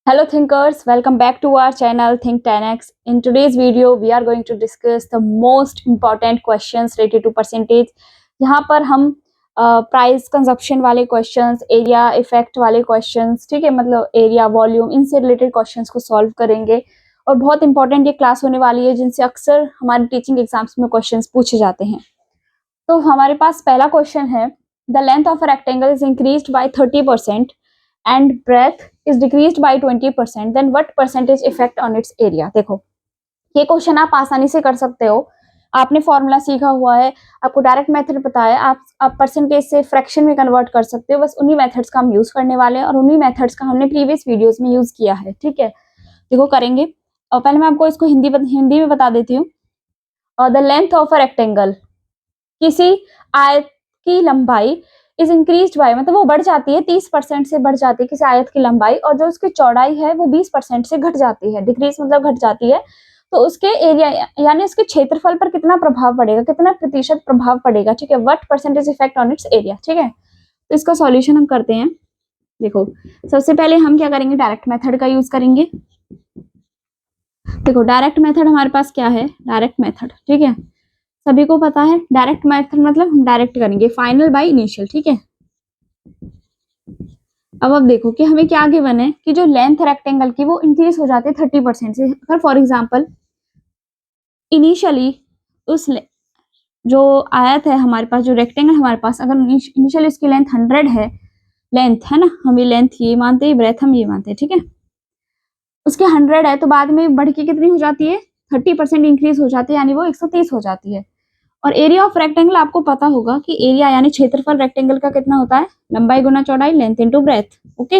Hello thinkers, welcome back to our channel Think 10x. In today's video, we are going to discuss the most important questions related to percentage. यहाँ पर हम price consumption वाले questions, area effect वाले questions, ठीक है, मतलब area volume, इनसे related questions को सॉल्व करेंगे। और बहुत इंपॉर्टेंट ये क्लास होने वाली है जिनसे अक्सर हमारे टीचिंग एग्जाम्स में क्वेश्चंस पूछे जाते हैं। तो हमारे पास पहला क्वेश्चन है, the length of a rectangle is increased by 30% and breadth is decreased by 20%, then what percentage effect on its area। देखो ये क्वेश्चन आप आसानी से कर सकते हो, आपने फॉर्मूला सीखा हुआ है, आपको डायरेक्ट मेथड पता है, आप परसेंटेज से फ्रैक्शन में कन्वर्ट कर सकते हो। बस उन्हीं मेथड्स का हम यूज करने वाले हैं और उन्हीं मेथड्स का हमने प्रीवियस वीडियोस में यूज किया है, ठीक है। देखो करेंगे, और पहले मैं आपको इसको हिंदी में बता देती हूँ। The length of a rectangle, किसी आयत की लंबाई इज इंक्रीज्ड बाय, मतलब वो बढ़ जाती है, 30% से बढ़ जाती है किसी आयत की लंबाई, और जो उसकी चौड़ाई है वो 20% से घट जाती है। डिक्रीज मतलब घट जाती है, तो उसके एरिया यानी उसके क्षेत्रफल पर कितना प्रभाव पड़ेगा, कितना प्रतिशत प्रभाव पड़ेगा, ठीक है। What percentage effect on its area, ठीक है। तो इसका सॉल्यूशन हम करते हैं। देखो सबसे पहले हम क्या करेंगे, डायरेक्ट मेथड का यूज करेंगे। देखो डायरेक्ट मेथड हमारे पास क्या है, डायरेक्ट मेथड, ठीक है, सभी को पता है। डायरेक्ट मेथड मतलब हम डायरेक्ट करेंगे फाइनल बाय इनिशियल, ठीक है। अब देखो कि हमें क्या गिवन है कि जो लेंथ रेक्टेंगल की वो इंक्रीज हो जाती है 30% से। अगर फॉर एग्जांपल इनिशियली उस जो आयत है हमारे पास, जो रेक्टेंगल हमारे पास, अगर इनिशियली इसकी लेंथ 100 है, लेंथ है ना, हम ये लेंथ ये मानते हैं, ब्रेथ हम ये मानते हैं, ठीक है। उसके 100 है तो बाद में बढ़ के कितनी हो जाती है, 30% इंक्रीज हो जाती है, यानी वो 130 हो जाती है। और एरिया ऑफ रेक्टेंगल आपको पता होगा कि एरिया यानी क्षेत्रफल रेक्टेंगल का कितना होता है, लंबाई गुना चौड़ाई, लेंथ इनटू ब्रेथ, ओके।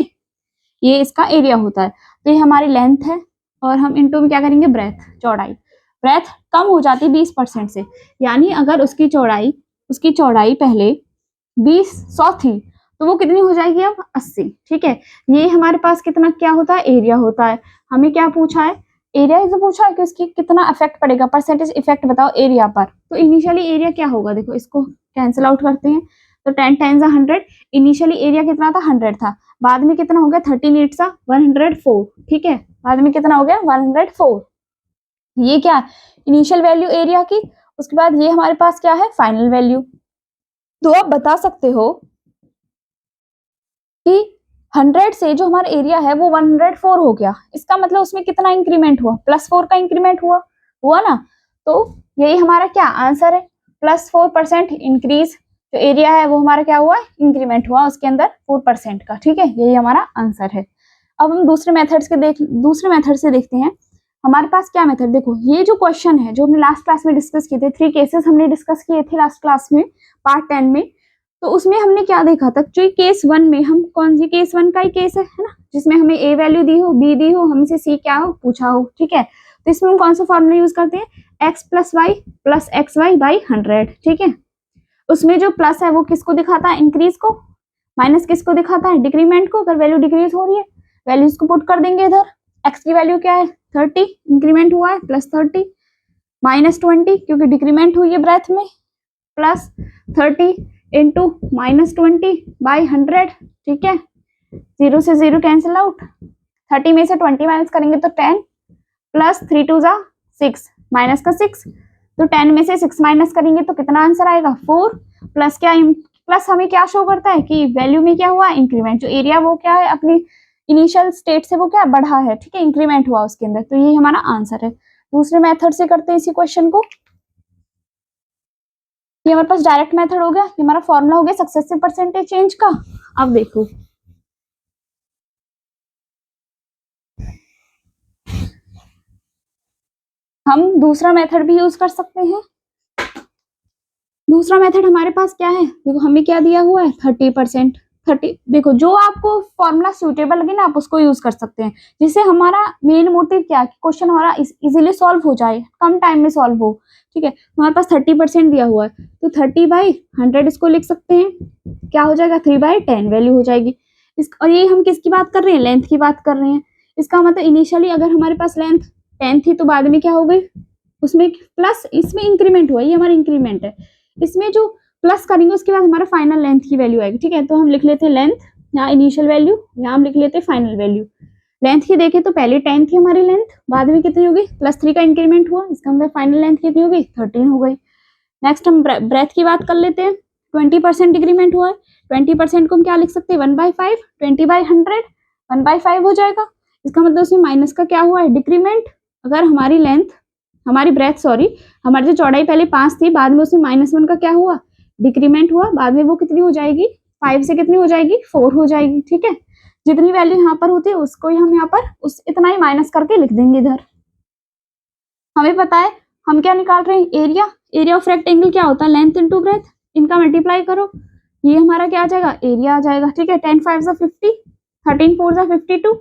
ये इसका एरिया होता है। तो ये हमारी लेंथ है और हम इनटू में क्या करेंगे, ब्रेथ, चौड़ाई। ब्रेथ कम हो जाती है 20% से, यानी अगर उसकी चौड़ाई पहले 100 थी तो वो कितनी हो जाएगी अब 80, ठीक है। ये हमारे पास कितना क्या होता है, एरिया होता है। हमें क्या पूछा है, एरिया जो पूछा है कि उसकी कितना इफेक्ट पड़ेगा, परसेंटेज इफेक्ट बताओ एरिया पर। तो इनिशियली एरिया क्या होगा, देखो इसको कैंसिल आउट करते हैं, तो 10 टाइम्स 100, इनिशियली एरिया कितना था, 100 था, बाद में कितना हो गया, 13 8 104, ठीक है, बाद में कितना हो गया 104। ये क्या इनिशियल वैल्यू एरिया की, उसके बाद ये हमारे पास क्या है, फाइनल वैल्यू। तो आप बता सकते हो कि 100 से जो हमारा एरिया है वो 104 हो गया, इसका मतलब उसमें कितना इंक्रीमेंट हुआ, +4 का इंक्रीमेंट हुआ ना। तो यही हमारा क्या आंसर है, +4% इंक्रीज, जो एरिया है वो हमारा क्या हुआ, इंक्रीमेंट हुआ उसके अंदर 4% का, ठीक है। यही हमारा आंसर है। अब हम दूसरे मेथड से देखते हैं हमारे पास क्या मेथड। देखो ये जो क्वेश्चन है जो हमने लास्ट क्लास में डिस्कस किए थे, 3 केसेस हमने डिस्कस किए थे लास्ट क्लास में, पार्ट 10 में। तो उसमें हमने क्या देखा था, जो केस 1 में हम कौन सी केस 1 का ही केस है ना, जिसमें हमें ए वैल्यू दी हो, बी दी हो, हमसे सी क्या हो पूछा हो, ठीक है। तो इसमें हम कौन सा फॉर्मूला यूज करते हैं, x + y + xy / 100, ठीक है। उसमें जो प्लस है वो किसको दिखाता है, इंक्रीज को, माइनस किसको दिखाता है, डिक्रीमेंट को। अगर वैल्यू डिक्रीज हो रही है, वैल्यूज को पुट कर देंगे इधर। x की वैल्यू क्या है 30, इंक्रीमेंट हुआ है +30, -20 क्योंकि डिक्रीमेंट हुई है ब्रेथ में, +30 इंटू -20/100, ठीक है। 0 से 0 कैंसिल आउट, 30 में से 20 माइनस करेंगे तो 10, +3 2 6, माइनस का 6, तो 10 में से 6 माइनस करेंगे तो कितना आंसर आएगा 4, प्लस क्या, प्लस हमें क्या शो करता है कि वैल्यू में क्या हुआ, इंक्रीमेंट। जो एरिया वो क्या है, अपनी इनिशियल स्टेट से वो क्या बढ़ा है, ठीक है, इंक्रीमेंट हुआ उसके अंदर। तो ये हमारा आंसर है। दूसरे मेथड से करते हैं इसी क्वेश्चन को। ये हमारे पास डायरेक्ट मेथड हो गया, ये हमारा फॉर्मूला हो गया सक्सेसिव परसेंटेज चेंज का। अब देखो हम दूसरा मेथड भी यूज कर सकते हैं। दूसरा मेथड हमारे पास क्या है, देखो हमें क्या दिया हुआ है 30%, 30। देखो जो आपको फॉर्मूला सूटेबल लगे ना आप उसको यूज कर सकते हैं, जिससे हमारा मेन मोटिव क्या है, क्वेश्चन हमारा इजीली सॉल्व हो जाए, कम टाइम में सॉल्व हो, ठीक है। हमारे पास 30% दिया हुआ है, तो 30/100 इसको लिख सकते हैं, क्या हो जाएगा 3/10 वैल्यू हो जाएगी। और ये हम किसकी बात कर रहे हैं, लेंथ की बात कर रहे हैं। इसका मतलब इनिशियली अगर हमारे पास लेंथ 10 थी तो बाद में क्या हो गई, उसमें प्लस, इसमें इंक्रीमेंट हुआ, ये हमारा इंक्रीमेंट है। इसमें जो प्लस करेंगे उसके बाद हमारा फाइनल लेंथ की वैल्यू आएगी, ठीक है। तो हम लिख लेते हैं लेंथ, यहाँ इनिशियल वैल्यू, यहाँ हम लिख लेते हैं फाइनल वैल्यू। लेंथ की देखें तो पहले 10 थी हमारी लेंथ, बाद में कितनी होगी, +3 का इंक्रीमेंट हुआ, इसका मतलब फाइनल लेंथ कितनी होगी, 13 हो गई। नेक्स्ट हम ब्रेथ की बात कर लेते हैं, 20% डिक्रीमेंट हुआ है, 20% को हम क्या लिख सकते हैं, 1/5, 20/100, 1/5 हो जाएगा। इसका मतलब उसमें माइनस का क्या हुआ है, डिक्रीमेंट। अगर हमारी लेंथ, हमारी ब्रेथ सॉरी, हमारी जो चौड़ाई पहले 5 थी, बाद में उसमें -1 का क्या हुआ, डिक्रीमेंट हुआ, बाद में वो कितनी हो जाएगी, 5 से कितनी हो जाएगी, 4 हो जाएगी। ठीक है, जितनी वैल्यू यहाँ पर होती है उसको ही हम यहाँ पर उस इतना ही माइनस करके लिख देंगे इधर। हमें पता है हम क्या निकाल रहे हैं, एरिया ऑफ रेक्टेंगल क्या होता है, लेंथ इनटू ब्रेथ, इनका मल्टीप्लाई करो, ये हमारा क्या आ जाएगा, एरिया आ जाएगा। ठीक है, 10 5 50, 13 4 52,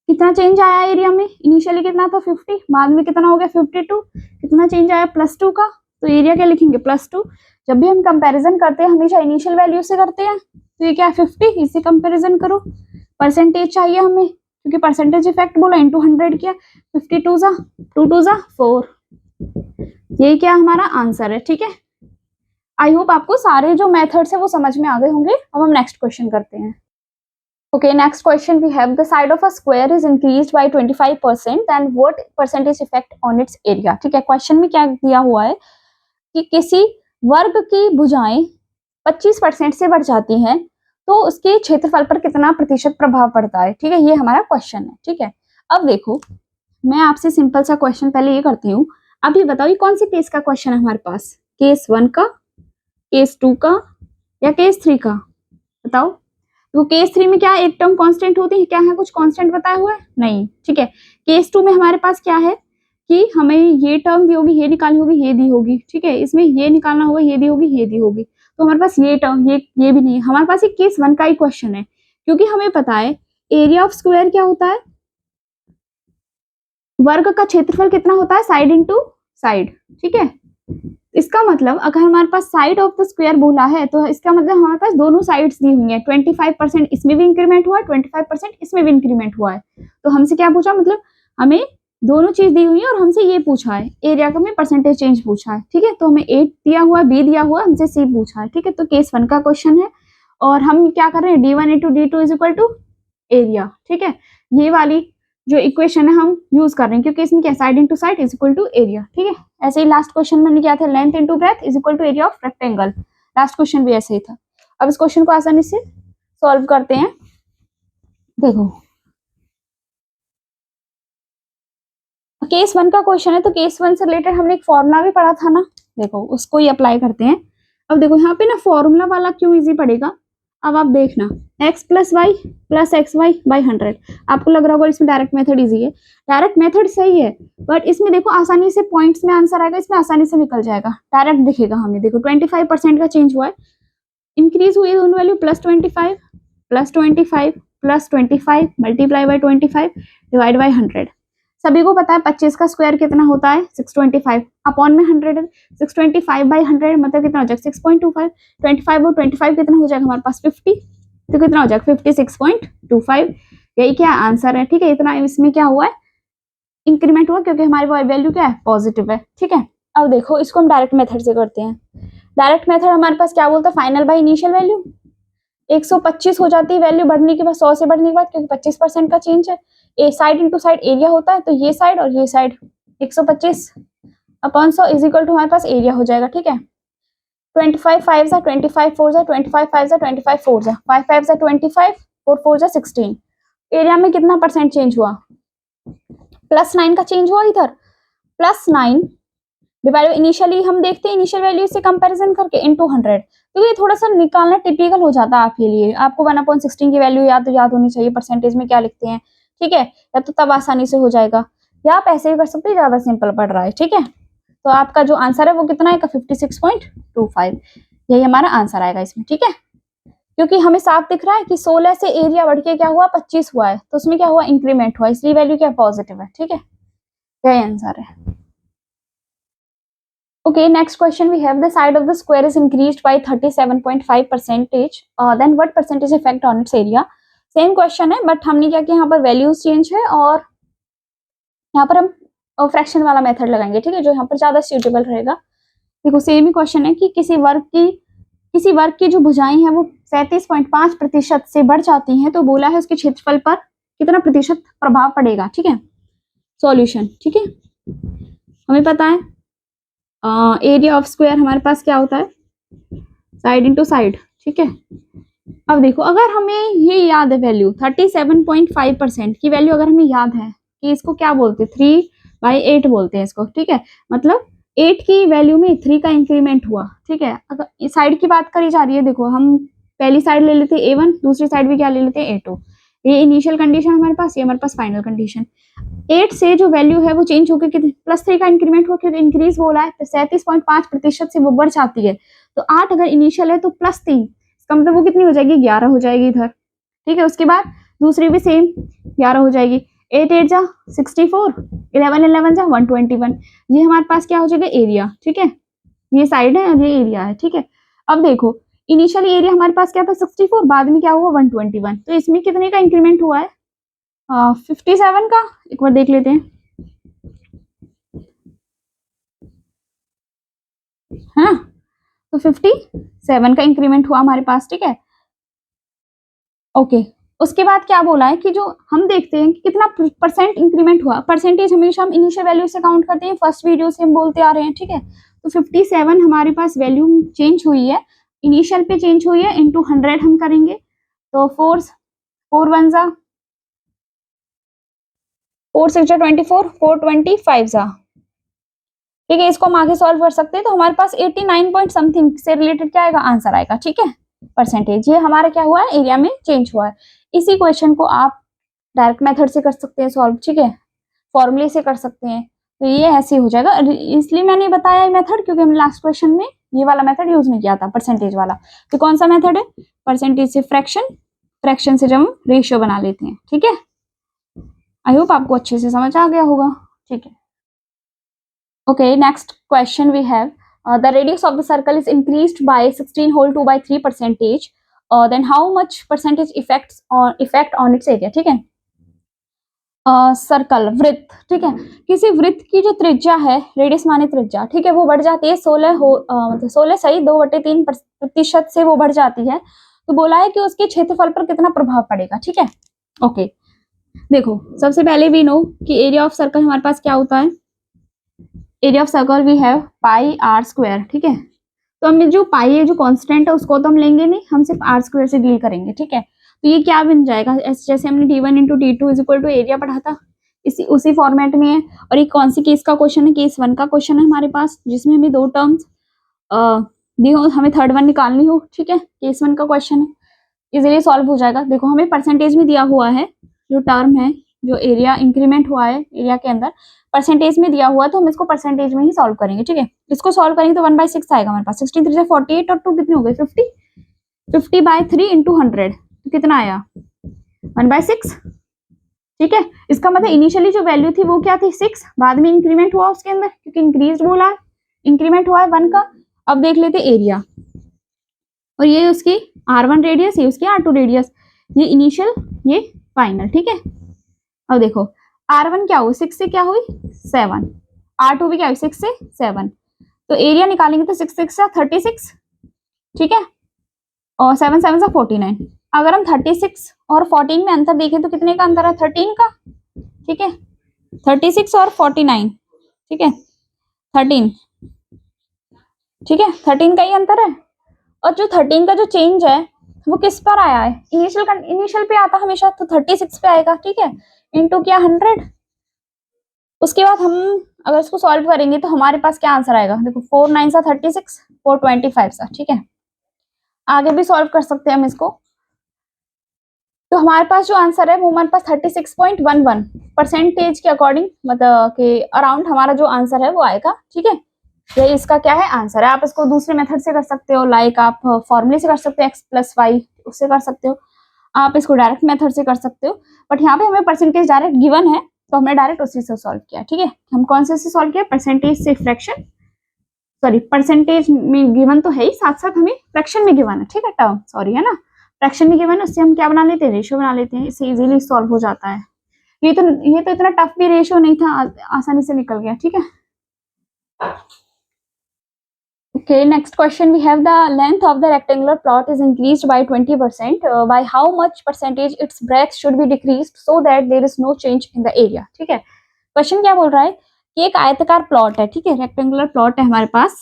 कितना चेंज आया एरिया में, इनिशियली कितना था 50, बाद में कितना हो गया 52, कितना चेंज आया +2 का, तो एरिया क्या लिखेंगे, +2। जब भी हम कंपैरिजन करते हैं हमेशा इनिशियल वैल्यू से करते हैं, तो ये क्या 50, इससे कंपैरिजन करो। परसेंटेज चाहिए हमें, क्योंकि परसेंटेज इफेक्ट बोला, इनटू 100 किया, 52 जा 2 2 जा 4, ये क्या हमारा आंसर है। ठीक है, आई होप आपको सारे जो मेथड्स है वो समझ में आ गए होंगे। अब हम नेक्स्ट क्वेश्चन करते हैं। Okay, next question we have, the side of a square is increased by 25%, then what percentage effect on its area. ठीक है, क्वेश्चन में क्या दिया हुआ है कि किसी वर्ग की भुजाएं 25% से बढ़ जाती हैं तो उसके क्षेत्रफल पर कितना प्रतिशत प्रभाव पड़ता है। ठीक है, ये हमारा क्वेश्चन है। ठीक है, अब देखो मैं आपसे सिंपल सा क्वेश्चन पहले ये करती हूँ, अब ये बताओ ये कौन सी केस का क्वेश्चन है हमारे पास, केस 1 का, केस 2 का, या केस 3 का, बताओ। तो केस 3 में क्या एक टर्म कांस्टेंट होती है, क्या है कुछ कांस्टेंट बताया हुआ है, नहीं। ठीक है, केस 2 में हमारे पास क्या है कि हमें ये टर्म दी होगी, ये निकालनी होगी, ये दी होगी। ठीक है, इसमें ये निकालना होगा, ये दी होगी, ये दी होगी, तो हमारे पास ये टर्म ये भी नहीं है। हमारे पास एक केस 1 का ही क्वेश्चन है, क्योंकि हमें पता है एरिया ऑफ स्क्वायर क्या होता है, वर्ग का क्षेत्रफल कितना होता है, साइड इनटू साइड। ठीक है, इसका मतलब अगर हमारे पास साइड ऑफ द स्क्वायर बोला है तो इसका मतलब हमारे पास दोनों साइड्स दी हुई हैं, 25% इसमें भी इंक्रीमेंट हुआ है, 25% इसमें भी इंक्रीमेंट हुआ है। तो हमसे क्या पूछा, मतलब हमें दोनों चीज दी हुई है और हमसे ये पूछा है, एरिया का में परसेंटेज चेंज पूछा है। ठीक है, तो हमें ए दिया हुआ है, बी दिया हुआ है, हमसे सी पूछा है। ठीक है, तो केस 1 का क्वेश्चन है और हम क्या कर रहे हैं, d1 into d2 is equal to area. ठीक है, ये वाली जो इक्वेशन है हम यूज कर रहे हैं, क्योंकि इसमें क्या side into side is equal to area. ठीक है, ऐसे ही लास्ट क्वेश्चन में क्या था, length into breadth is equal to area of rectangle, last question भी ऐसे ही था। अब इस क्वेश्चन को आसानी से सॉल्व करते हैं। देखो केस 1 का क्वेश्चन है, तो केस 1 से रिलेटेड हमने एक फॉर्मूला भी पढ़ा था ना, देखो उसको ही अप्लाई करते हैं। अब देखो यहाँ पे ना फॉर्मूला वाला क्यों इजी पड़ेगा, अब आप देखना x + y + xy/100, आपको लग रहा होगा इसमें डायरेक्ट मेथड इजी है, डायरेक्ट मेथड सही है, बट इसमें देखो आसानी से पॉइंट्स में आंसर आएगा, इसमें आसानी से निकल जाएगा, डायरेक्ट दिखेगा हमें। देखो 25% का चेंज हुआ है, इंक्रीज हुई है दोनों value, +25 +25 +25 multiply by 25 divide by 100। सभी को पता है 25 का स्क्वायर कितना होता है, 625 अपॉन में 100 है, 625/100 मतलब कितना हो जाएगा 6.25, 25 और 25 कितना हो जाएगा हमारे पास 50, तो कितना हो जाएगा 56.25, यही क्या आंसर है। ठीक है, इतना इसमें क्या हुआ है, इंक्रीमेंट हुआ, क्योंकि हमारी वैल्यू क्या है, पॉजिटिव है। ठीक है, अब देखो इसको हम डायरेक्ट मेथड से करते हैं। डायरेक्ट मेथड हमारे पास क्या बोलता है, फाइनल बाय इनिशियल वैल्यू 125 हो जाती है वैल्यू बढ़ने के बाद, 100 से बढ़ने के बाद, क्योंकि 25% का चेंज है, ए साइड इनटू साइड एरिया होता है, तो ये साइड और ये साइड 125/100 इज इक्वल टू हमारे पास एरिया हो जाएगा। ठीक है, 25 5 जा 25 4 जा 25 5 जा 25 4 जा 5 5 जा 25 4 4 जा 16, एरिया में कितना परसेंट चेंज हुआ, +9 का चेंज हुआ इधर, +9 डिवाइड इनिशियली हम देखते हैं इनिशियल वैल्यू से कंपैरिजन करके इनटू 100, तो ये थोड़ा सा निकालना टिपिकल हो जाता है आपके लिए, आपको 1/16 की वैल्यू याद होनी चाहिए, परसेंटेज में क्या लिखते हैं। ठीक है, या तो तब आसानी से हो जाएगा, या आप ऐसे ही कर सकते हैं, ज्यादा सिंपल पड़ रहा है। ठीक है, तो आपका जो आंसर है वो कितना है, 56.25, यही हमारा आंसर आएगा इसमें। ठीक है, क्योंकि हमें साफ दिख रहा है कि 16 से एरिया बढ़ के क्या हुआ 25 हुआ है, तो उसमें क्या हुआ इंक्रीमेंट हुआ, इसलिए वैल्यू क्या पॉजिटिव है। ठीक है, यही आंसर है। Okay, next question we have, the side of the square is increased by 37.5%, then what percentage effect on its area। Same question है, बट हमने क्या किया, यहाँ पर वैल्यूज चेंज है और यहाँ पर हम फ्रैक्शन वाला मेथड लगाएंगे। ठीक है, जो यहाँ पर ज्यादा सूटेबल रहेगा। देखो सेम ही क्वेश्चन है कि किसी वर्ग की जो भुजाएं हैं वो 37.5% से बढ़ जाती हैं, तो बोला है उसके क्षेत्रफल पर कितना प्रतिशत प्रभाव पड़ेगा, ठीक है। सॉल्यूशन, ठीक है, हमें पता है एरिया ऑफ स्क्वायर हमारे पास क्या होता है, साइड इंटू साइड, ठीक है। अब देखो अगर हमें ये याद है वैल्यू 37.5% की वैल्यू अगर हमें याद है कि इसको क्या बोलते हैं 3/8 बोलते हैं इसको, ठीक है। मतलब 8 की वैल्यू में 3 का इंक्रीमेंट हुआ, ठीक है। अगर साइड की बात करी जा रही है, देखो हम पहली साइड ले लेते हैं A1, दूसरी साइड भी क्या ले लेते हैं A2। ये इनिशियल कंडीशन हमारे पास, ये हमारे पास फाइनल कंडीशन। 8 से जो वैल्यू है वो चेंज होकर कितने +3 का इंक्रीमेंट हुआ, क्योंकि इंक्रीज बोला है तो 37.5% से वो बढ़ जाती है। तो 8 अगर इनिशियल है तो +3, इसका मतलब वो कितनी हो जाएगी 11 हो जाएगी इधर, ठीक है। उसके बाद दूसरी भी सेम 11 हो जाएगी, 8 8 जा 64, 11 11 जा 121। ये हमारे पास क्या हो जाएगा एरिया, ठीक है। ये साइड है और ये एरिया है, ठीक है। अब देखो इनिशियल एरिया हमारे पास क्या था 64, बाद में क्या हुआ 121, तो इसमें कितने का इंक्रीमेंट हुआ है 57 का, एक बार देख लेते हैं, है ना। तो 57 का इंक्रीमेंट हुआ हमारे पास, ठीक है, ओके। उसके बाद क्या बोला है कि जो हम देखते हैं कि कितना % इंक्रीमेंट हुआ, परसेंटेज हमेशा हम इनिशियल वैल्यू से काउंट करते हैं, फर्स्ट वीडियो से हम बोलते आ रहे हैं, ठीक है। तो 57 हमारे पास वैल्यू चेंज हुई है, इनिशियल पे चेंज हुई है, इंटू 100 हम करेंगे, तो 4 1 जा 4 6 जा 24, 425 जा, ठीक है। इसको हम आगे सॉल्व कर सकते हैं, तो हमारे पास 89 पॉइंट समथिंग से रिलेटेड क्या आएगा आंसर आएगा, ठीक है। परसेंटेज ये हमारा क्या हुआ है एरिया में चेंज हुआ है। इसी क्वेश्चन को आप डायरेक्ट मेथड से कर सकते हैं सॉल्व, ठीक है, फॉर्मूले से कर सकते हैं। तो ये ऐसे हो जाएगा, इसलिए मैंने बताया ये मेथड क्योंकि हमने लास्ट क्वेश्चन में ये वाला मेथड यूज नहीं किया था परसेंटेज वाला। तो कौन सा मेथड है, परसेंटेज से फ्रैक्शन, फ्रैक्शन से जब हम रेशियो बना लेते हैं, ठीक है। आई होप आपको अच्छे से समझ आ गया होगा, ठीक है। Okay, next question we have. The radius of the circle is increased by 16 whole 2 by 3 percentage. Then how much percentage effect on its area? ठीक है। सर्कल वृत्त, ठीक है, किसी वृत्त की जो त्रिज्या है, रेडियस माने त्रिज्या, ठीक है, वो बढ़ जाती है 16 सही 2/3% से वो बढ़ जाती है। तो बोला है कि उसके क्षेत्रफल पर कितना प्रभाव पड़ेगा, ठीक है। ओके देखो सबसे पहले वी नो कि एरिया ऑफ सर्कल हमारे पास क्या होता है, area of circle we have pi r square, ठीक है। तो हमें जो पाई है जो कांस्टेंट है उसको तो हम लेंगे नहीं, हम सिर्फ आर स्क्वायर से डील करेंगे, ठीक है। तो ये क्या बन जाएगा, जैसे हमने d1 into d2 is equal to area पढ़ा था, उसी फॉर्मेट में है। और ये कौन सी केस का क्वेश्चन है, केस 1 का क्वेश्चन है हमारे पास, जिसमें हमें 2 टर्म्स दी हो, हमें थर्ड वन निकालनी हो, ठीक है। केस 1 का क्वेश्चन है, इजीली सॉल्व हो जाएगा। देखो हमें परसेंटेज में दिया हुआ है, जो टर्म है जो एरिया इंक्रीमेंट हुआ है एरिया के अंदर परसेंटेज में दिया हुआ है, तो हम इसको परसेंटेज में ही सॉल्व करेंगे, ठीक है। इसको सॉल्व करेंगे तो 1/6 आएगा हमारे पास, 16 3 से 48 और 2 कितने हो गए 50, 50/3 इंटू 100 तो कितना आया 1/6, ठीक है। इसका मतलब इनिशियली जो वैल्यू थी वो क्या थी 6, बाद में इंक्रीमेंट हुआ उसके अंदर क्योंकि इंक्रीज बोला है, इंक्रीमेंट हुआ है 1 का। अब देख लेते एरिया, और ये उसकी R1 रेडियस, ये उसकी R2 रेडियस, ये इनिशियल ये फाइनल, ठीक है। अब देखो R1 क्या हुई 6 से क्या हुई 7, R2 भी क्या हुई 6 से 7, तो एरिया निकालेंगे तो 6 6 से 36, ठीक है, और 7 7 से 49। अगर हम 36 और 14 में अंतर देखें तो कितने का अंतर है 13 का, ठीक है, 36 और 49, ठीक है 13, ठीक है 13 का ही अंतर है। और जो 13 का जो चेंज है वो किस पर आया है, इनिशियल पे आता हमेशा, तो 36 पे आएगा, ठीक है, इनटू क्या 100। उसके बाद हम अगर इसको सॉल्व करेंगे तो हमारे पास क्या आंसर आएगा, देखो 4 9 सा 36, 425 सा, ठीक है। आगे भी सॉल्व कर सकते हैं हम इसको, तो हमारे पास जो आंसर है वो हमारे पास 36.11 परसेंटेज के अकॉर्डिंग, मतलब के अराउंड हमारा जो आंसर है वो आएगा, ठीक है। ये इसका क्या है आंसर है। आप इसको दूसरे मेथड से कर सकते हो, लाइक आप फॉर्मूले से कर सकते हो x+y, उससे कर सकते हो, आप इसको डायरेक्ट मेथड से कर सकते हो, बट यहाँ पे हमें परसेंटेज डायरेक्ट गिवन है तो हमने डायरेक्ट उसी से सॉल्व किया, ठीक है। हम कौन से सॉल्व किया, परसेंटेज से फ्रैक्शन, सॉरी परसेंटेज में गिवन तो है ही, साथ साथ हमें फ्रैक्शन में गिवन है, ठीक है, टर्म सॉरी है ना, फ्रैक्शन में गिवन है, उससे हम क्या बना लेते हैं रेशियो बना लेते हैं, इससे इजीली सॉल्व हो जाता है। ये तो इतना टफ भी रेशियो नहीं था, आसानी से निकल गया, ठीक है। Okay, next question we have the length of the rectangular plot is increased by 20%. By how much percentage its breadth should be decreased so that there is no change in the area. ठीक है, question क्या बोल रहा है कि एक आयताकार plot है, ठीक है, रेक्टेंगुलर प्लॉट है हमारे पास,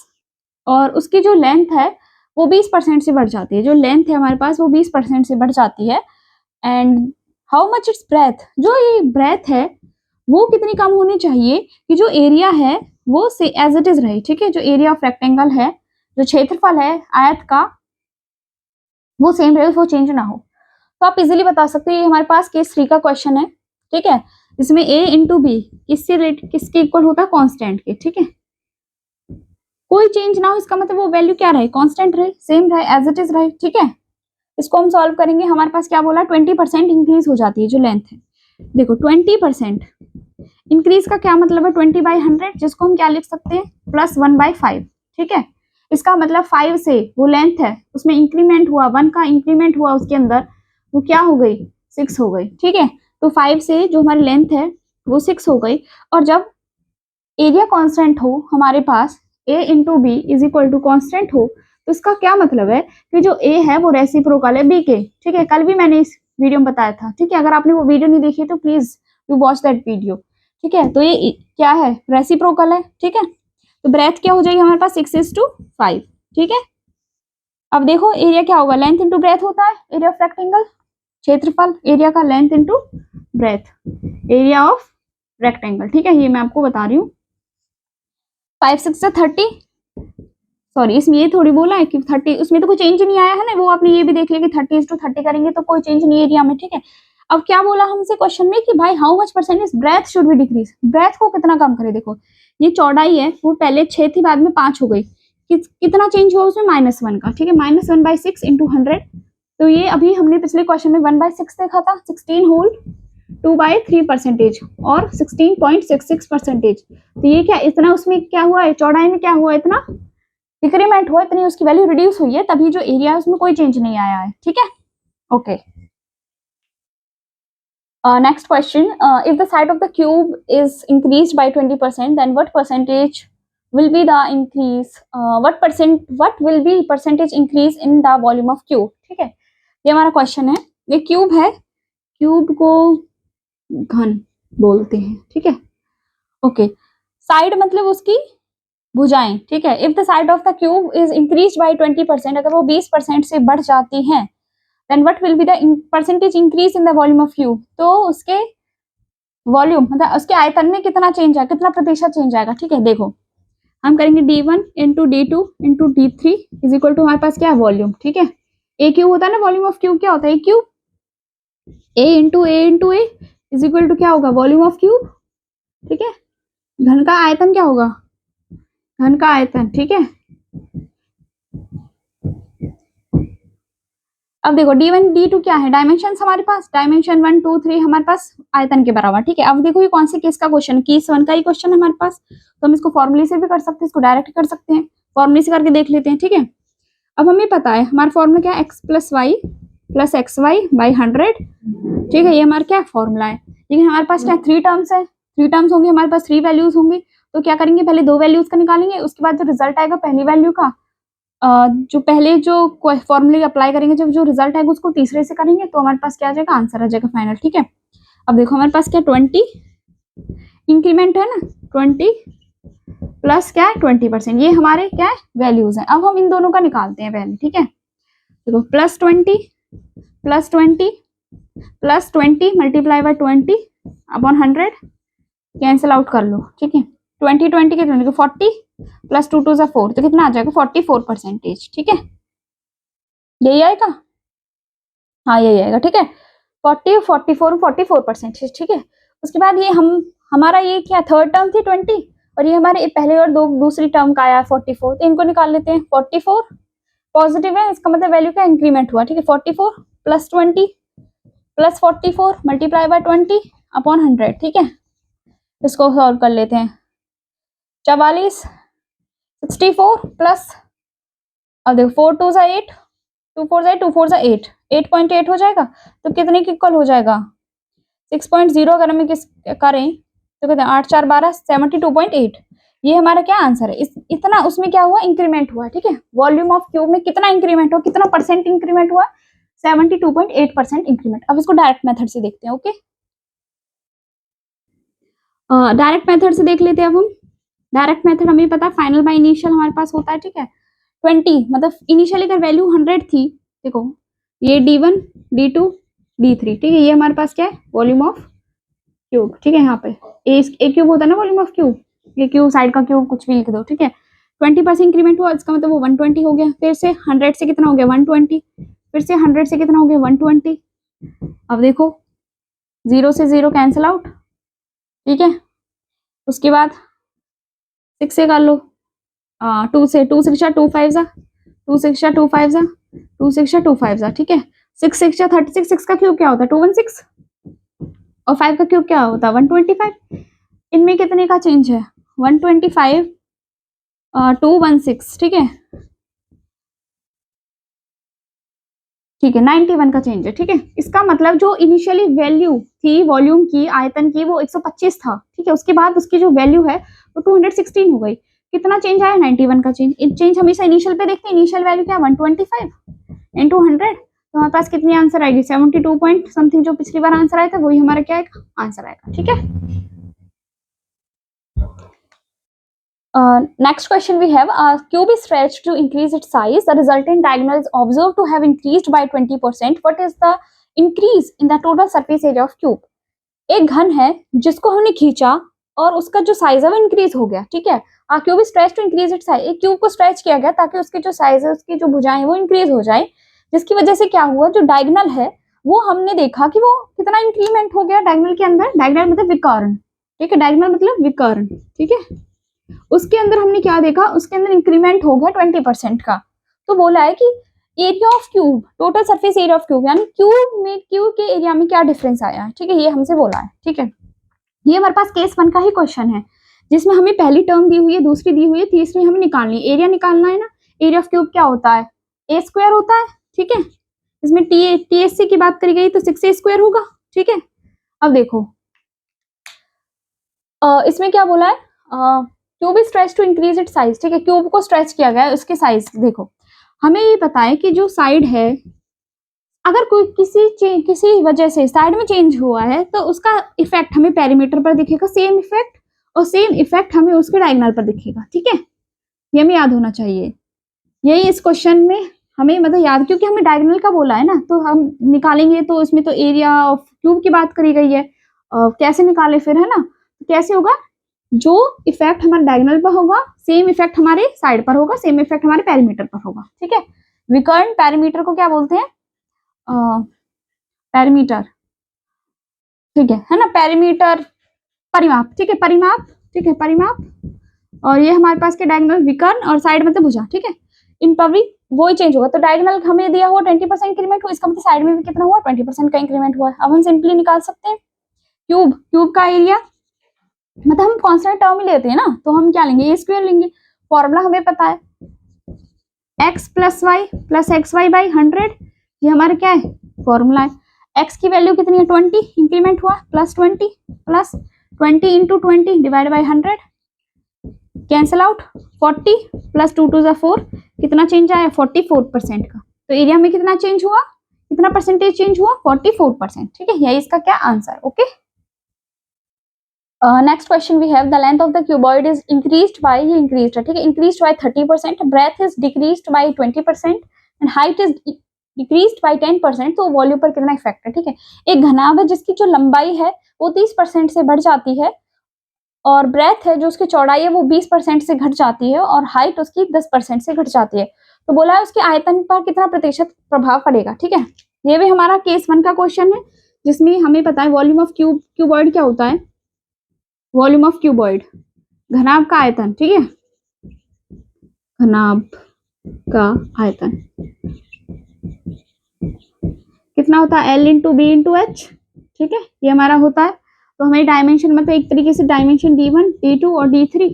और उसकी जो लेंथ है वो 20% से बढ़ जाती है, जो लेंथ है हमारे पास वो 20% से बढ़ जाती है। And how much it's breath, जो ये ब्रेथ है वो कितनी कम होनी चाहिए कि जो एरिया है वो से एज इट इज रहे। ठीक है, जो एरिया ऑफ रेक्टेंगल है, जो क्षेत्रफल है आयत का, वो सेम रहे, वो चेंज ना हो। तो आप इजीली बता सकते हैं, ये हमारे पास केस 3 का क्वेश्चन है। ठीक है, इसमें a इंटू बी किसके इक्वल होता है, कांस्टेंट के। ठीक है, कोई चेंज ना हो, इसका मतलब वो वैल्यू क्या रहे, कांस्टेंट रहे, सेम रहे, एज इट इज रहे। ठीक है, इसको हम सॉल्व करेंगे। हमारे पास क्या बोला, 20% इंक्रीज हो जाती है जो लेंथ है। देखो 20% इंक्रीज का क्या मतलब है, 20/100, जिसको हम क्या लिख सकते हैं, +1/5। ठीक है, इसका मतलब 5 से वो लेंथ है उसमें इंक्रीमेंट हुआ, 1 का इंक्रीमेंट हुआ उसके अंदर, वो क्या हो गई, 6 हो गई। ठीक है, तो 5 से जो हमारी लेंथ है वो 6 हो गई। और जब एरिया कांस्टेंट हो हमारे पास, a into B is equal to constant हो, तो इसका क्या मतलब है कि जो a है वो रेसिप्रोकल है b के। ठीक है, कल भी मैंने इस वीडियो में बताया था। ठीक है, अगर आपने वो वीडियो नहीं देखी तो please you watch that video. ठीक है, तो ये क्या है, रेसिप्रोकल है। ठीक है, तो ब्रेथ क्या हो जाएगी हमारे पास, 6:5। ठीक है, अब देखो एरिया क्या होगा, लेंथ इंटू ब्रेथ होता है एरिया ऑफ रेक्टेंगल, क्षेत्रफल एरिया का length into breadth, area of rectangle. ठीक है, ये मैं आपको बता रही हूँ। 5 6 30, सॉरी इसमें ये थोड़ी बोला है कि 30, उसमें तो कोई चेंज नहीं आया है ना, वो आपने ये भी देख लिया कि 30:30 करेंगे तो कोई चेंज नहीं एरिया में। ठीक है, अब क्या बोला हमसे क्वेश्चन में कि भाई how much percentage breadth should be decrease, breadth को कितना कम करे। देखो ये चौड़ाई है, वो पहले 6 थी बाद में 5 हो गई, कितना चेंज हुआ उसमें, -1 का। ठीक है, -1/6 इंटू 100, तो ये अभी हमने पिछले क्वेश्चन में 1/6 देखा था, 16 होल 2/3% और 16.66%। तो ये क्या, इतना उसमें क्या हुआ है, चौड़ाई में क्या हुआ, इतना डिक्रीमेंट हुआ, इतनी उसकी वैल्यू रिड्यूस हुई है, तभी जो एरिया है उसमें कोई चेंज नहीं आया है। ठीक है, okay. Next question, if the side of the cube is increased by 20%, then what percentage will be the increase, what will be percentage increase in the volume of cube। ठीक है, ये हमारा क्वेश्चन है। ये क्यूब है, cube को घन बोलते हैं। ठीक है, ओके, साइड मतलब उसकी भुजाएं। ठीक है, if the side of the cube is increase by 20%, अगर वो 20% से बढ़ जाती हैं, then what will be the percentage increase in the volume of cube, तो उसके वॉल्यूम मतलब उसके आयतन में कितना चेंज है, कितना प्रतिशत चेंज आएगा। ठीक है, देखो हम करेंगे D1 into D2 into D3 is equal to हमारे पास क्या है, वॉल्यूम। ठीक है, ए क्यूब होता है ना, वॉल्यूम ऑफ क्यूब क्या होता है, cube, A is equal to क्या होगा, वॉल्यूम ऑफ क्यूब। ठीक है, घन का आयतन क्या होगा, घन का आयतन। ठीक है, अब देखो D1 D2 क्या है, डायमेंशन हमारे पास, डायमेंशन 1 2 3 हमारे पास आयतन के बराबर। ठीक है, अब देखो ये कौन से केस का क्वेश्चन, केस 1 का ही क्वेश्चन है हमारे पास, तो हम इसको फॉर्मूले से भी कर सकते हैं, इसको डायरेक्ट कर सकते हैं, फॉर्मूले से करके देख लेते हैं। ठीक है, अब हमें पता है हमारा फॉर्मूला क्या है, x + y + xy/100। ठीक है, ये हमारा क्या फॉर्मूला है, लेकिन हमारे पास क्या 3 टर्म्स है, 3 टर्म्स होंगे हमारे पास, 3 वैल्यूज होंगी। तो क्या करेंगे, पहले 2 वैल्यूज का निकालेंगे, उसके बाद जो रिजल्ट आएगा पहली वैल्यू का, जो पहले जो फॉर्मूले अप्लाई करेंगे, जब जो रिजल्ट आएगा उसको तीसरे से करेंगे, तो हमारे पास क्या आ जाएगा, आंसर आ जाएगा फाइनल। ठीक है, अब देखो हमारे पास क्या 20 इंक्रीमेंट है ना, 20 प्लस क्या है 20%, ये हमारे क्या है वैल्यूज हैं। अब हम इन दोनों का निकालते हैं पहले। ठीक है, देखो +20 plus 20 multiply by 20/100 cancel out कर लो। ठीक है, 20 20 के 20 40 प्लस 2 2 4, तो कितना आ जाएगा 44%। ठीक है, यही आएगा, हाँ यही आएगा। ठीक है, 40 44 44%। ठीक है, उसके बाद ये हमारा ये क्या थर्ड टर्म थी 20, और ये हमारे पहले और दूसरी टर्म का आया 44, तो इनको निकाल लेते हैं। 44 पॉजिटिव है, इसका मतलब वैल्यू का इंक्रीमेंट हुआ। ठीक है, 44 प्लस 20 प्लस 44 मल्टीप्लाई बाय 20/100। ठीक है, इसको सॉल्व कर लेते हैं। 44 64 प्लस, अब देखो 4 2 8 2 4 2 4 8 8.8 हो जाएगा, तो कितने की इक्वल हो जाएगा 6.0। अगर हमें किस करें तो कहते हैं 8 4 12 72.8, ये हमारा क्या आंसर है। इतना उसमें क्या हुआ, इंक्रीमेंट हुआ, ठीक है। वॉल्यूम ऑफ क्यूब में कितना इंक्रीमेंट हुआ, कितना परसेंट इंक्रीमेंट हुआ, 72.8% इंक्रीमेंट। अब इसको डायरेक्ट मेथड से देखते हैं। ओके, डायरेक्ट मेथड से देख लेते हैं अब हम। डायरेक्ट मेथड हमें पता है फाइनल बाय इनिशियल हमारे पास होता है, ठीक है। 20 मतलब इनिशियली अगर वैल्यू 100 थी, देखो ये D1 D2 D3, ठीक है। ये हमारे पास क्या है, वॉल्यूम ऑफ क्यूब, ठीक है। यहाँ पे ए क्यूब होता है ना वॉल्यूम ऑफ क्यूब, ये क्यूब साइड का क्यूब कुछ भी लिख दो, ठीक है। 20% इंक्रीमेंट हुआ, इसका मतलब वो 120 हो गया। फिर से 100 से कितना हो गया, 120। फिर से 100 से कितना हो गया, 120। अब देखो 0 से 0 कैंसिल आउट, ठीक है। उसके बाद 6 से कर लो, 2 से 2 6 2 5 जा, 2 6 2 5 जा, 2 6 2 5 जा, ठीक है। 6 6 36, 6 का क्यूब क्या होता है 216, और 5 का क्यूब क्या होता है 125। इनमें कितने का चेंज है, 125 216, ठीक है, ठीक है। 91 का चेंज है, ठीक है। इसका मतलब जो इनिशियली वैल्यू थी वॉल्यूम की, आयतन की, वो 125 था, ठीक है। उसके बाद उसकी जो वैल्यू है वो 216 हो गई। कितना चेंज आया, 91 का चेंज। चेंज हमेशा इनिशियल पे देखते हैं। इनिशियल वैल्यू क्या, 125 इंटू 100, तो हमारे पास कितनी आंसर आएगी, 72 पॉइंट समथिंग। जो पिछली बार आंसर आया था वही हमारा क्या आएगा, आंसर आएगा, ठीक है। Next question we have, cube is stretched to increase its size. The resultant diagonal is observed to have increased by 20%. What is the increase in the total surface area of cube? एक घन है जिसको हमने खींचा और उसका जो size है वो इंक्रीज हो गया, ठीक है। Cube is stretch to increase its size, एक क्यूब को स्ट्रेच किया गया ताकि उसकी जो साइज है, उसकी जो भुजाएं है वो इंक्रीज हो जाए, जिसकी वजह से क्या हुआ, जो डायगोनल है वो हमने देखा कि वो कितना इंक्रीमेंट हो गया डायगोनल के अंदर। डायगोनल मतलब विकर्ण, ठीक है। डायगोनल मतलब विकर्ण, ठीक है। उसके अंदर हमने क्या देखा, उसके अंदर इंक्रीमेंट हो गया 20% का। तो बोला है कि area of cube, total surface area of cube, यानी क्यूब के एरिया में क्या डिफरेंस आया है, ठीक है। ये हमसे बोला है, ठीक है। ये हमारे पास केस 1 का ही क्वेश्चन है, जिसमें हमें पहली टर्म दी हुई है, दूसरी दी हुई है, तीसरी हमें निकालनी है। एरिया निकालना है ना। एरिया ऑफ क्यूब क्या होता है, ए स्क्वायर होता है, ठीक है। इसमें TSC की बात करी गई तो 6a स्क्वायर होगा, ठीक है। अब देखो इसमें क्या बोला है, cube is stretch to increase it size, ठीक है। क्यूब को स्ट्रेच किया गया है, उसके साइज देखो। हमें ये पता है कि जो साइड है, अगर कोई किसी वजह से साइड में चेंज हुआ है तो उसका इफेक्ट हमें पेरीमीटर पर दिखेगा, सेम इफेक्ट, और सेम इफेक्ट हमें उसके डायगोनल पर दिखेगा, ठीक है। ये हमें याद होना चाहिए। यही इस क्वेश्चन में हमें मतलब याद, क्योंकि हमें डायगोनल का बोला है ना, तो हम निकालेंगे तो इसमें तो एरिया ऑफ क्यूब की बात करी गई है। कैसे निकाले फिर, है ना। कैसे होगा, जो इफेक्ट हमारे डायगोनल पर होगा सेम इफेक्ट हमारे साइड पर होगा, सेम इफेक्ट हमारे पेरीमीटर पर होगा, ठीक है। विकर्ण पेरीमीटर को क्या बोलते हैं, पेरीमीटर, ठीक है ना। पेरीमीटर परिमाप, ठीक है, परिमाप, ठीक है, परिमाप। और ये हमारे पास के डायगोनल विकर्ण और साइड मतलब भुजा, ठीक है। इन पर भी वो ही चेंज होगा। तो डायगोनल हमें दिया हुआ 20% इंक्रीमेंट हुआ, इसका मतलब साइड में भी कितना हुआ, 20% का इंक्रीमेंट हुआ है। अब हम सिंपली निकाल सकते हैं क्यूब का एरिया, मतलब हम कांस्टेंट टर्म ही लेते हैं ना, तो हम क्या लेंगे, ए स्क्वायर लेंगे। फॉर्मूला हमें पता है, x plus y plus x y by 100, ये हमारा क्या है, फॉर्मूला है। x की वैल्यू कितनी है 20, इंक्रीमेंट हुआ plus 20 into 20 divide by 100, cancel out, 40 plus 2 2 4, कितना चेंज आया 44% का। तो एरिया में कितना चेंज हुआ, कितना परसेंटेज चेंज हुआ, 44%, ठीक है। यही इसका क्या answer, okay. Next question we have, the length of the cuboid is increased by, ये increased है, ठीक है, increased by 30%, breadth is decreased by 20% and height is decreased by 10%। तो वॉल्यूम पर कितना इफेक्ट है, ठीक है। एक घनाभ है जिसकी जो लंबाई है वो 30% से बढ़ जाती है, और ब्रेथ है जो उसकी चौड़ाई है वो 20% से घट जाती है, और हाइट उसकी 10% से घट जाती है। तो बोला है उसके आयतन पर कितना प्रतिशत प्रभाव पड़ेगा, ठीक है। ये भी हमारा केस 1 का क्वेश्चन है, जिसमें हमें पता है वॉल्यूम ऑफ क्यूबॉइड क्या होता है, वॉल्यूम ऑफ क्यूबॉइड, घनाभ का आयतन, ठीक है, घनाभ का आयतन कितना होता है, L into B into H, ठीक है। ये हमारा होता है। तो हमें डायमेंशन मतलब एक तरीके से डायमेंशन D1 D2 और D3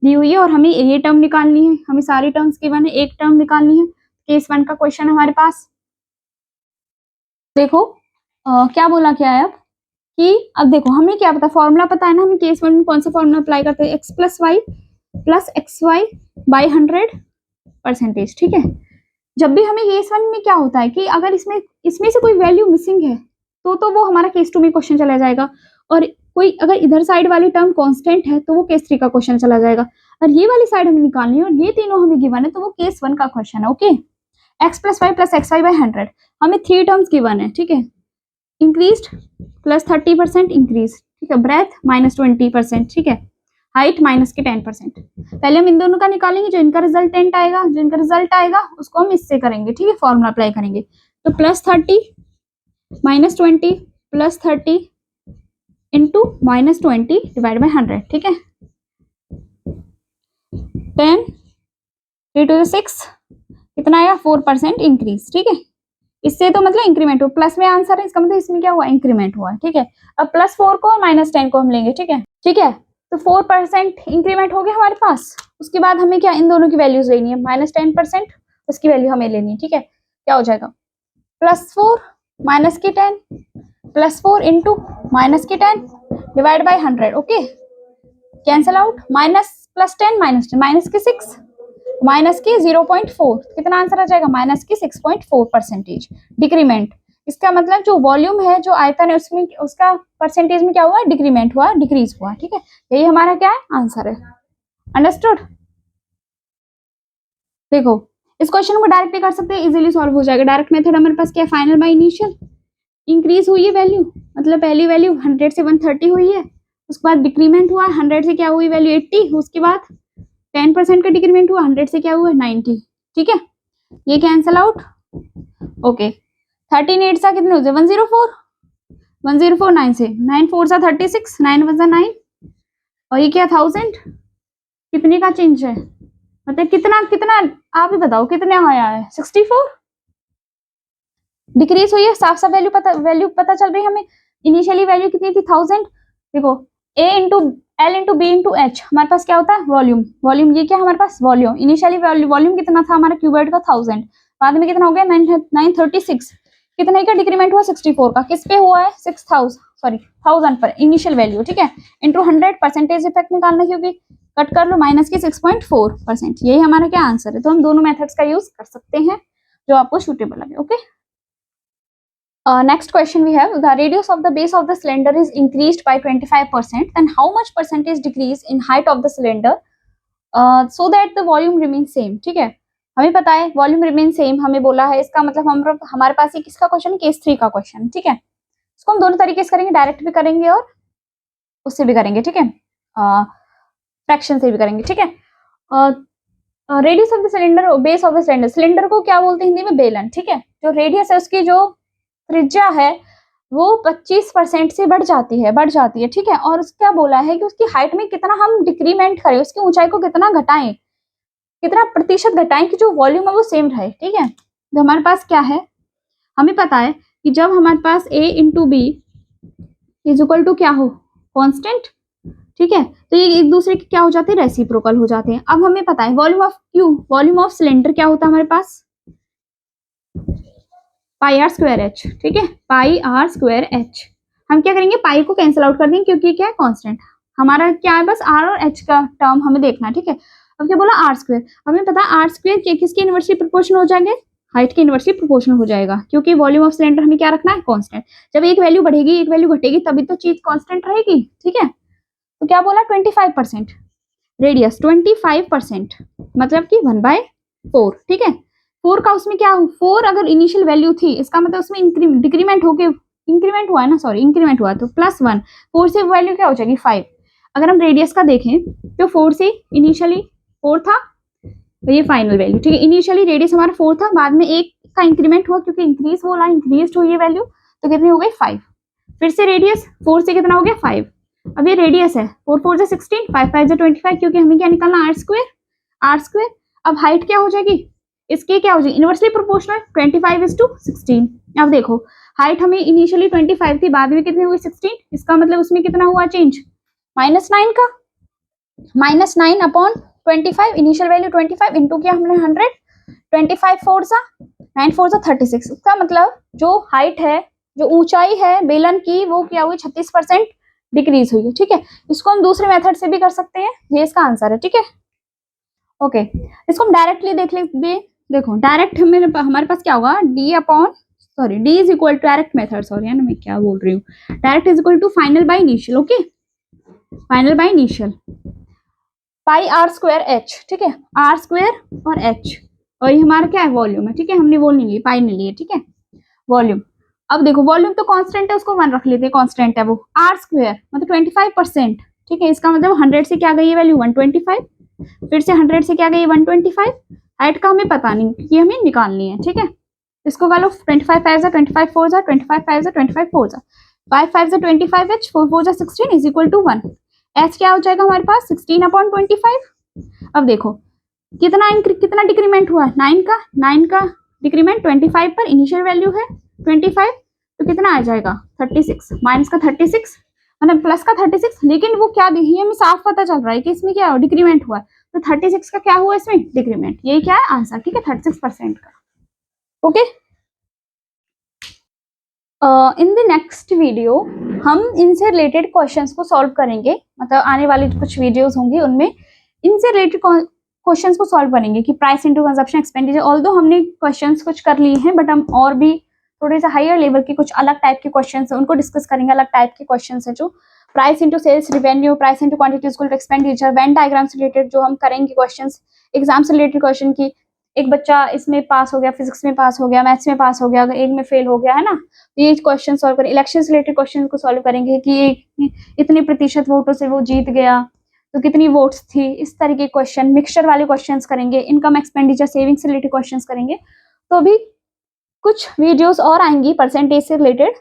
दी हुई है, और हमें ये टर्म निकालनी है। हमें सारी टर्म्स गिवन है, एक टर्म निकालनी है। केस 1 का क्वेश्चन हमारे पास देखो क्या बोला क्या है अब, कि अब देखो हमें क्या पता, फॉर्मूला पता है ना, हमें केस 1 में कौन सा फॉर्मूला अप्लाई करते हैं, x plus y plus xy/100%, ठीक है। जब भी हमें केस 1 में क्या होता है कि अगर इसमें से कोई वैल्यू मिसिंग है तो वो हमारा केस 2 में क्वेश्चन चला जाएगा, और कोई अगर इधर साइड वाली टर्म कांस्टेंट है तो वो केस 3 का क्वेश्चन चला जाएगा, और ये वाली साइड हमें निकालनी है और ये तीनों हमें गिवन है तो वो केस 1 का क्वेश्चन है। ओके, x + y + xy/100 हमें 3 टर्म्स गिवन है, ठीक है। इंक्रीज्ड +30% इंक्रीज, ठीक है। ब्रेथ -20%, ठीक है। हाइट -10%। पहले हम इन दोनों का निकालेंगे, जो इनका रिजल्टेंट आएगा, जो इनका रिजल्ट आएगा उसको हम इससे करेंगे, ठीक है, फॉर्मूला अप्लाई करेंगे। तो +30 -20 +30 इंटू -20 डिवाइड बाई 100, ठीक है। 10 3 to 6 कितना आएगा 4% इंक्रीज, ठीक है। इससे तो मतलब इंक्रीमेंट हो, प्लस में आंसर है, इसका मतलब इसमें क्या हुआ, इंक्रीमेंट हुआ, ठीक है। अब +4 को और -10 को हम लेंगे, ठीक है, ठीक है। तो 4% इंक्रीमेंट हो गया हमारे पास। उसके बाद हमें क्या इन दोनों की वैल्यूज लेनी है, -10% उसकी वैल्यू हमें लेनी है, ठीक है। क्या हो जाएगा +4 -10 +4 into -10 divide by 100, okay. Cancel out, -+10 -6 -0.4, कितना आंसर आ जाएगा -6.4% डिक्रीमेंट। इसका मतलब जो वॉल्यूम है, जो आयतन है, उसमें उसका परसेंटेज में क्या हुआ, डिक्रीमेंट हुआ, डिक्रीज हुआ, ठीक है। यही हमारा क्या है, आंसर है। अंडरस्टूड। देखो इस क्वेश्चन को डायरेक्टली कर सकते हैं, इजीली सॉल्व हो जाएगा। डायरेक्ट मेथड हमारे पास क्या है, फाइनल बाय इनिशियल। इंक्रीज हुई है वैल्यू, मतलब पहली वैल्यू 100 से 130 हुई है, उसके बाद डिक्रीमेंट हुआ, 100 से क्या हुई वैल्यू 80, उसके बाद 10% का डिक्रीमेंट हुआ, 100 से क्या हुआ 90, ठीक है। ये कैंसल आउट, ओके। 13 8 सा कितने हो जाए 104, 104 9 से 9 4 सा 36, 9 1 सा 9, और ये क्या 1000, कितने का चेंज है, मतलब कितना कितना आप ही बताओ कितने आया है 64, डिक्रीज हुई है, साफ साफ वैल्यू पता चल रही है हमें। इनिशियली वैल्यू कितनी थी 1000, देखो A into L into B into H हमारे पास क्या होता है, वॉल्यूम। वॉल्यूम ये क्या हमारे पास वॉल्यूम, इनिशियली वॉल्यूम कितना था हमारा क्यूबॉइड का 1000, बाद में कितना हो गया 936, कितने का डिक्रीमेंट हुआ 64 का, किस पे हुआ है 1000 पर इनिशियल वैल्यू, ठीक है, इंटू 100 परसेंटेज इफेक्ट निकालना, क्योंकि कट कर लो -6.4%, यही हमारा क्या आंसर है। तो हम दोनों मेथड्स का यूज कर सकते हैं जो आपको सूटेबल लगे, okay. Next question we have, the radius of the base of the cylinder is increased by 25%, then how much percentage decrease in height of the cylinder so that the volume remains same, ठीक है। हमें पता है volume remain same हमें बोला है, इसका मतलब हमारे पास ये किसका क्वेश्चन है, केस 3 का क्वेश्चन, ठीक है। इसको हम दोनों तरीके से करेंगे, डायरेक्ट भी करेंगे और उससे भी करेंगे, ठीक है, फ्रैक्शन से भी करेंगे, ठीक है। Radius of the cylinder, base of the cylinder, cylinder को क्या बोलते हैं हिंदी में, बेलन, ठीक है। जो रेडियस है उसकी जो त्रिज्या है वो 25% से बढ़ जाती है, ठीक है। और क्या बोला है कि उसकी हाइट में कितना हम डिक्रीमेंट करें, उसकी ऊंचाई को कितना घटाएं, कितना प्रतिशत घटाएं कि जो वॉल्यूम है वो सेम रहे, ठीक है। तो हमारे पास क्या है, हमें पता है कि जब हमारे पास A into B is equal to क्या हो, कांस्टेंट, ठीक है, तो ये एक दूसरे के क्या हो जाते हैं, रेसिप्रोकल हो जाते हैं। अब हमें पता है volume of Q, volume of cylinder क्या होता है हमारे पास, πr²h, ठीक है, πr²h। हम क्या करेंगे, पाई को कैंसिल आउट कर देंगे क्योंकि क्या है कांस्टेंट, हमारा क्या है बस r और h का टर्म हमें देखना है, ठीक है। अब क्या बोला r², हमें पता है r² किसके इनवर्सली प्रोपोर्शनल हो जाएंगे, हाइट के इनवर्सली प्रोपोर्शनल हो जाएगा, क्योंकि वॉल्यूम ऑफ सिलेंडर हमें क्या रखना है, कांस्टेंट। जब एक वैल्यू बढ़ेगी एक वैल्यू घटेगी तभी तो चीज कांस्टेंट रहेगी, ठीक है। तो क्या बोला 25%, रेडियस 25%, मतलब कि 1/4, ठीक है। 4 का उसमें क्या, 4 अगर इनिशियल वैल्यू थी इसका मतलब उसमें डिक्रीमेंट होके इंक्रीमेंट हुआ है ना, सॉरी इंक्रीमेंट हुआ, तो +1, 4 से वैल्यू क्या हो जाएगी 5। अगर हम रेडियस का देखें तो 4 से इनिशियली 4 था, तो ये फाइनल वैल्यू, ठीक है। इनिशियली रेडियस हमारा 4 था, बाद में 1 का इंक्रीमेंट हुआ क्योंकि इंक्रीज बोला, इंक्रीज हुई ये वैल्यू, तो कितनी हो गई 5। फिर से रेडियस 4 से कितना हो गया 5, अब ये रेडियस है 4 4 से 16, 5 5 से 25, क्योंकि हमें क्या निकालना r²। अब हाइट क्या हो जाएगी इसकी, क्या हो जाएगी इनवर्सली प्रोपोर्शनल 25:16। अब देखो हाइट हमें इनिशियली 25 थी, बाद में कितनी हुई 16, इसका मतलब उसमें कितना हुआ चेंज, -9 का, -9 अपॉन 25, इनिशियल वैल्यू 25 इंटू किया हमने 100, 25 4 सा 9 4 सा 36, इसका मतलब जो हाइट है, जो ऊंचाई है बेलन की, वो क्या हुई 36% डिक्रीज हुई है, ठीक है। इसको हम दूसरे मेथड से भी कर सकते हैं, ये इसका आंसर है, ठीक है। ओके, इसको हम डायरेक्टली देख लेंगे। देखो डायरेक्ट हमारे पास क्या होगा, D is equal to direct method, sorry है ना, मैं क्या बोल रही हूँ, direct is equal to final by initial. Okay, final by initial pi r square H, ठीक है, आर स्क्वायर और एच, और ये हमारा क्या है, वॉल्यूम है, ठीक है, हमने वो नहीं लिए, पाई नहीं लिए, ठीक है, वॉल्यूम। अब देखो वॉल्यूम तो कांस्टेंट है, उसको 1 रख लेते हैं, कांस्टेंट है वो, आर स्क्वायर मतलब 25%, ठीक है, इसका मतलब 100 से क्या गई है वैल्यू 125, फिर से 100 से क्या गई 125, हाइट का हमें पता नहीं, ये हमें निकालनी है, ठीक है, इसको कर लो 25 5 जा 25 4 जा 25 5 जा 25 4 जा 5 5 जा 25 एच 4 4 जा 16 इज इक्वल टू 1, एच क्या हो जाएगा हमारे पास 16/25। अब देखो कितना डिक्रीमेंट हुआ, 9 का डिक्रीमेंट 25 पर, इनिशियल वैल्यू है 25, तो कितना आ जाएगा 36, माइनस का 36 मतलब प्लस का 36, लेकिन वो क्या देखिए हमें साफ पता चल रहा है कि इसमें क्या डिक्रीमेंट हुआ, तो 36 का क्या हुआ इसमें डिक्रीमेंट, ये क्या है आंसर, ठीक है, 36% का। Okay, in the next video हम इनसे रिलेटेड क्वेश्चंस को सॉल्व करेंगे, मतलब आने वाली कुछ वीडियोस होंगी उनमें इनसे रिलेटेड क्वेश्चंस को सॉल्व करेंगे कि price into consumption expenditure, although हमने क्वेश्चंस कुछ कर लिए हैं, बट हम और भी थोड़े से हायर लेवल के कुछ अलग टाइप के क्वेश्चंस हैं उनको डिस्कस करेंगे, अलग टाइप के क्वेश्चंस हैं जो price into sales revenue, price into quantity equal to expenditure, Venn diagram से रिलेटेड जो हम करेंगे क्वेश्चंस, एग्जाम से रिलेटेड क्वेश्चन की एक बच्चा इसमें पास हो गया, फिजिक्स में पास हो गया, मैथ्स में पास हो गया, अगर एक में फेल हो गया है ना, ये क्वेश्चन सॉल्व करें, इलेक्शन से रिलेटेड क्वेश्चन को सॉल्व करेंगे कि इतने प्रतिशत वोटों से वो जीत गया तो कितनी वोट्स थी, इस तरह के क्वेश्चन, मिक्सचर वाले क्वेश्चंस करेंगे, इनकम एक्सपेंडिचर सेविंग से रिलेटेड क्वेश्चंस करेंगे। तो अभी कुछ वीडियोस और आएंगी परसेंटेज से रिलेटेड,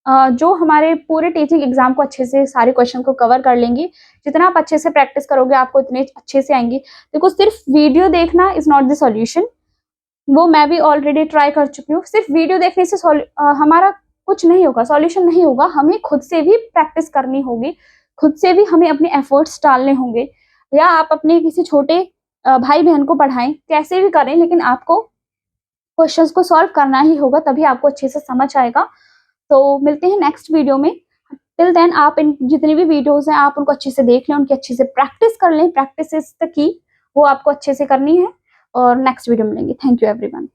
जो हमारे पूरे टीचिंग एग्जाम को अच्छे से सारे क्वेश्चन को कवर कर लेंगी, जितना आप अच्छे से प्रैक्टिस करोगे आपको इतने अच्छे से आएंगी। देखो सिर्फ वीडियो देखना इज नॉट द सॉल्यूशन, वो मैं भी ऑलरेडी ट्राई कर चुकी हूँ, सिर्फ वीडियो देखने से हमारा कुछ नहीं होगा, सॉल्यूशन नहीं होगा, हमें खुद से भी प्रैक्टिस करनी होगी, खुद से भी हमें अपने एफर्ट्स डालने होंगे, या आप अपने किसी छोटे भाई बहन को पढ़ाएं, कैसे भी करें, लेकिन आपको क्वेश्चंस को सॉल्व करना ही होगा, तभी आपको अच्छे से समझ आएगा। तो मिलते हैं नेक्स्ट वीडियो में, टिल देन आप इन जितनी भी वीडियोस हैं आप उनको अच्छे से देख लें, उनकी अच्छे से प्रैक्टिस कर लें, प्रैक्टिस इज द की, वो आपको अच्छे से करनी है, और नेक्स्ट वीडियो मिलेंगे। Thank you everyone.